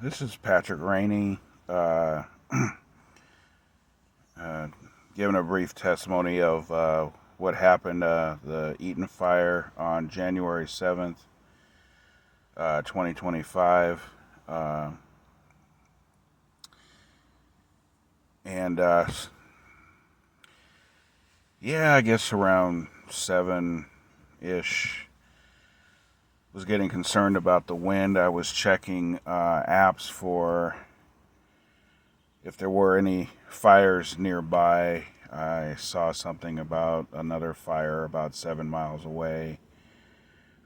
This is Patrick Rainey, uh, giving a brief testimony of what happened, the Eaton Fire on January 7th, 2025. And yeah, I guess around 7-ish, was getting concerned about the wind. I was checking apps for if there were any fires nearby. I saw something about another fire about 7 miles away.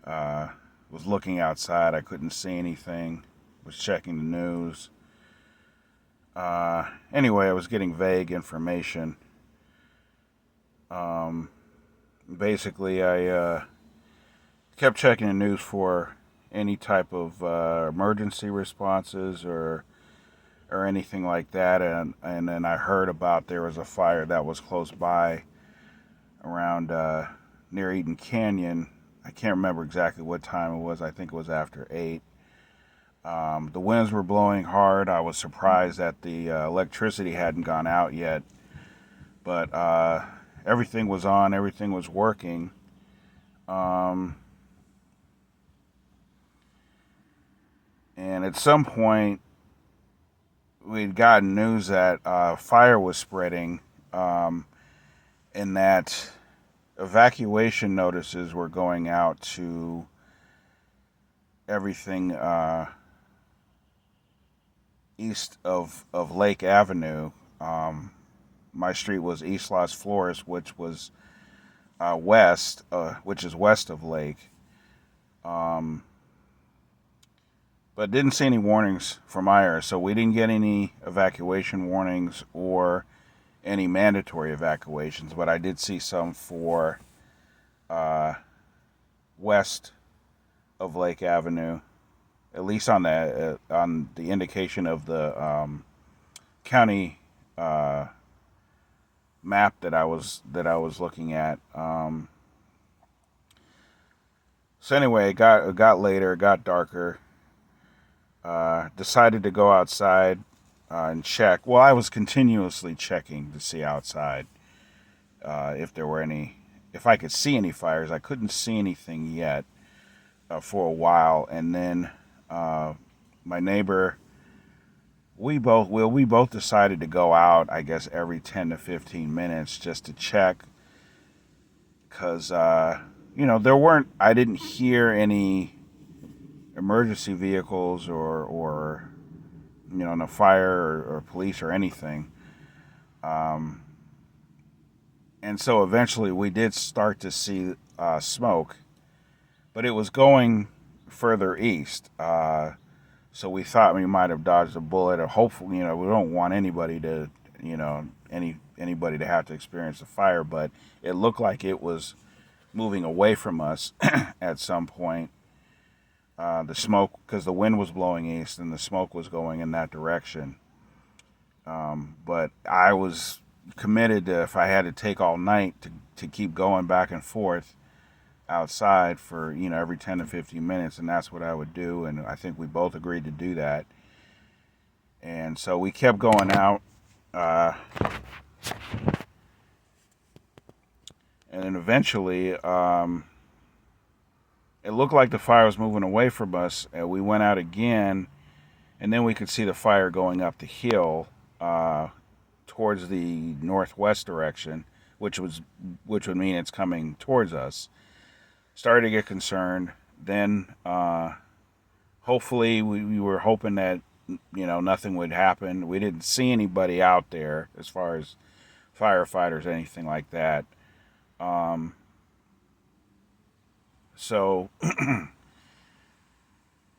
Was looking outside. I couldn't see anything. Was checking the news. Anyway, I was getting vague information. Basically, I kept checking the news for any type of emergency responses or anything like that, and then I heard about there was a fire that was close by around near Eaton Canyon. I can't remember exactly what time it was. I think it was after 8. The winds were blowing hard. I was surprised that the electricity hadn't gone out yet, but everything was on. Everything was working. And at some point, we'd gotten news that fire was spreading, and that evacuation notices were going out to everything east of Lake Avenue. My street was East Los Flores, which was which is west of Lake. But didn't see any warnings from my area, so we didn't get any evacuation warnings or any mandatory evacuations. But I did see some for west of Lake Avenue, at least on the indication of the county map that I was looking at. So anyway, it got later, it got darker. Decided to go outside and check. Well, I was continuously checking to see outside if there were if I could see any fires. I couldn't see anything yet for a while, and then my neighbor, we both decided to go out. I guess every 10 to 15 minutes just to check, because there weren't. I didn't hear any emergency vehicles or no fire or police or anything. And so eventually we did start to see smoke, but it was going further east. So we thought we might have dodged a bullet, or hopefully, we don't want anybody to, anybody to have to experience a fire, but it looked like it was moving away from us at some point. The smoke, because the wind was blowing east and the smoke was going in that direction. But I was committed to, if I had to take all night to keep going back and forth outside for, every 10 to 15 minutes, and that's what I would do. And I think we both agreed to do that. And so we kept going out. And then eventually, it looked like the fire was moving away from us, and we went out again, and then we could see the fire going up the hill towards the northwest direction, which would mean it's coming towards us. Started to get concerned. Then, hopefully, we were hoping that nothing would happen. We didn't see anybody out there as far as firefighters, anything like that. So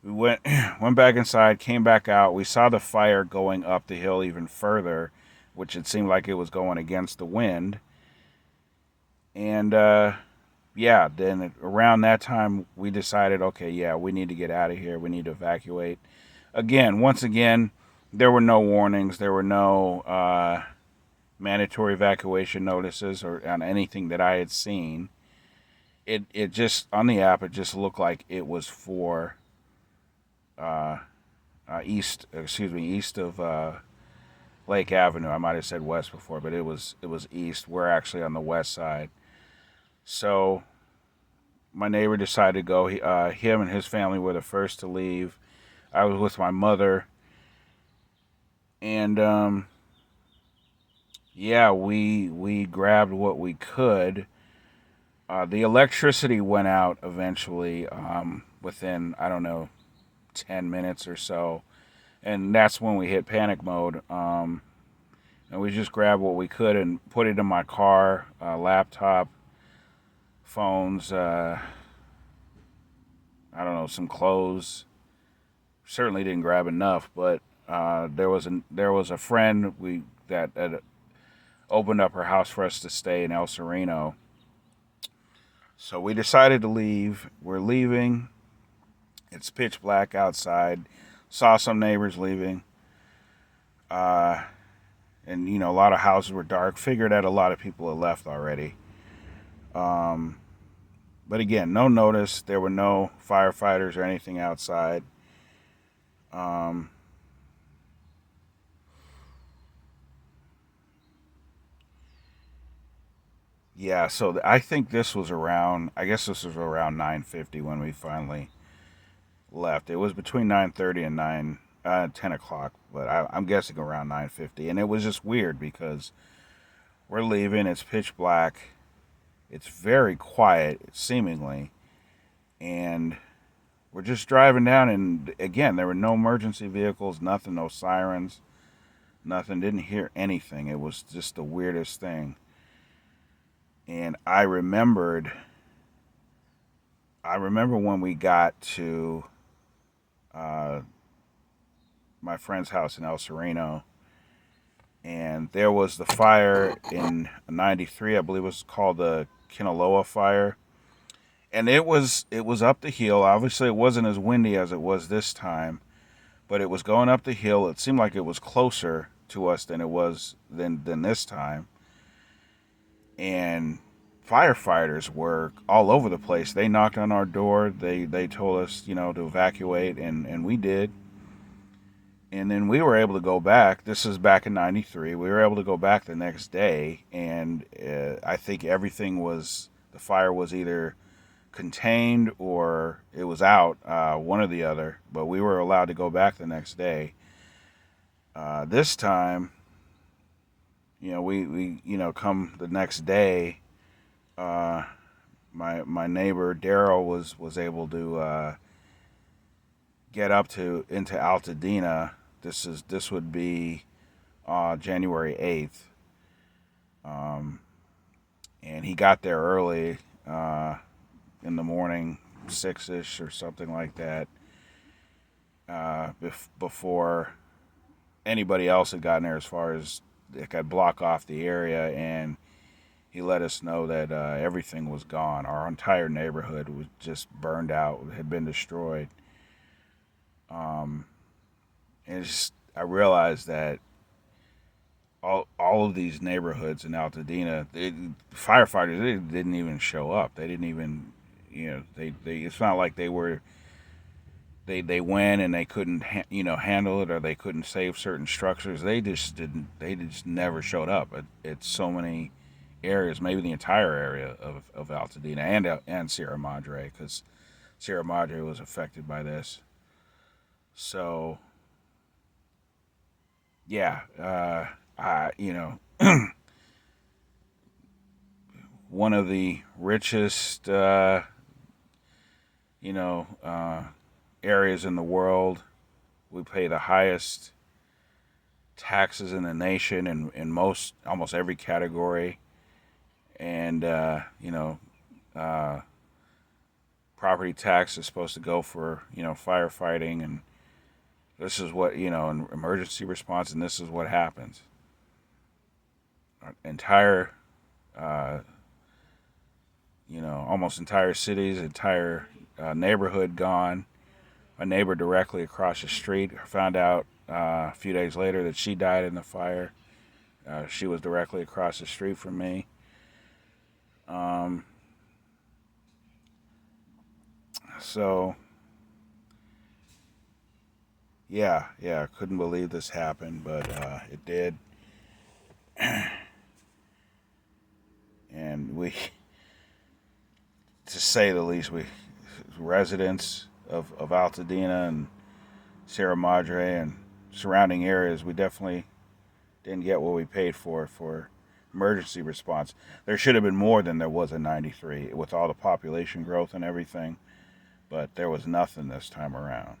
we went back inside, came back out. We saw the fire going up the hill even further, which it seemed like it was going against the wind. And then around that time we decided, okay, yeah, we need to get out of here. We need to evacuate. Once again, there were no warnings. There were no mandatory evacuation notices or on anything that I had seen. It just, on the app, it just looked like it was for east of Lake Avenue. I might have said west before, but it was east. We're actually on the west side. So my neighbor decided to go. Him and his family were the first to leave. I was with my mother, and yeah, we grabbed what we could. The electricity went out eventually, within, I don't know, 10 minutes or so, and that's when we hit panic mode. And we just grabbed what we could and put it in my car, laptop, phones, I don't know, some clothes. Certainly didn't grab enough, but there was a friend that had opened up her house for us to stay in El Sereno. So we decided to leave. We're leaving. It's pitch black outside. Saw some neighbors leaving. Uh, and, a lot of houses were dark. Figured that a lot of people had left already. Um, but again, no notice. There were no firefighters or anything outside. Um, yeah, so I think this was around, I guess this was around 9:50 when we finally left. It was between 9:30 and 10 o'clock, but I'm guessing around 9:50. And it was just weird because we're leaving. It's pitch black. It's very quiet, seemingly, and we're just driving down. And again, there were no emergency vehicles, nothing, no sirens, nothing. Didn't hear anything. It was just the weirdest thing. And I remember when we got to uh, my friend's house in El Sereno, and there was the fire in '93. I believe it was called the Kinaloa fire, and it was up the hill. Obviously, it wasn't as windy as it was this time, but it was going up the hill. It seemed like it was closer to us than it was than this time, and firefighters were all over the place. They knocked on our door. They told us, to evacuate, and we did. And then we were able to go back. This is back in '93. We were able to go back the next day, and I think the fire was either contained or it was out, one or the other. But we were allowed to go back the next day. This time, we come the next day. Uh, my neighbor Daryl was able to get up to into Altadena. This would be January 8th, and he got there early, in the morning, 6ish or something like that, before anybody else had gotten there, as far as it could block off the area. And he let us know that everything was gone. Our entire neighborhood was just burned out, had been destroyed. Um, and I realized that all of these neighborhoods in Altadena, firefighters, they didn't even show up. They didn't even, they it's not like they went and they couldn't handle it, or they couldn't save certain structures. They just didn't. They just never showed up at so many areas, maybe the entire area of Altadena and Sierra Madre, because Sierra Madre was affected by this. So yeah, one of the richest you know areas in the world. We pay the highest taxes in the nation in almost every category, and uh, property tax is supposed to go for firefighting, and this is what an emergency response, and this is what happens. Our entire uh, almost entire cities, entire neighborhood gone. My neighbor directly across the street found out a few days later that she died in the fire. She was directly across the street from me. Um, so yeah, couldn't believe this happened, but it did. And we, to say the least, we residents of Altadena and Sierra Madre and surrounding areas, we definitely didn't get what we paid for emergency response. There should have been more than there was in '93 with all the population growth and everything, but there was nothing this time around.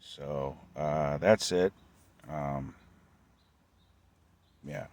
So that's it. Um, yeah.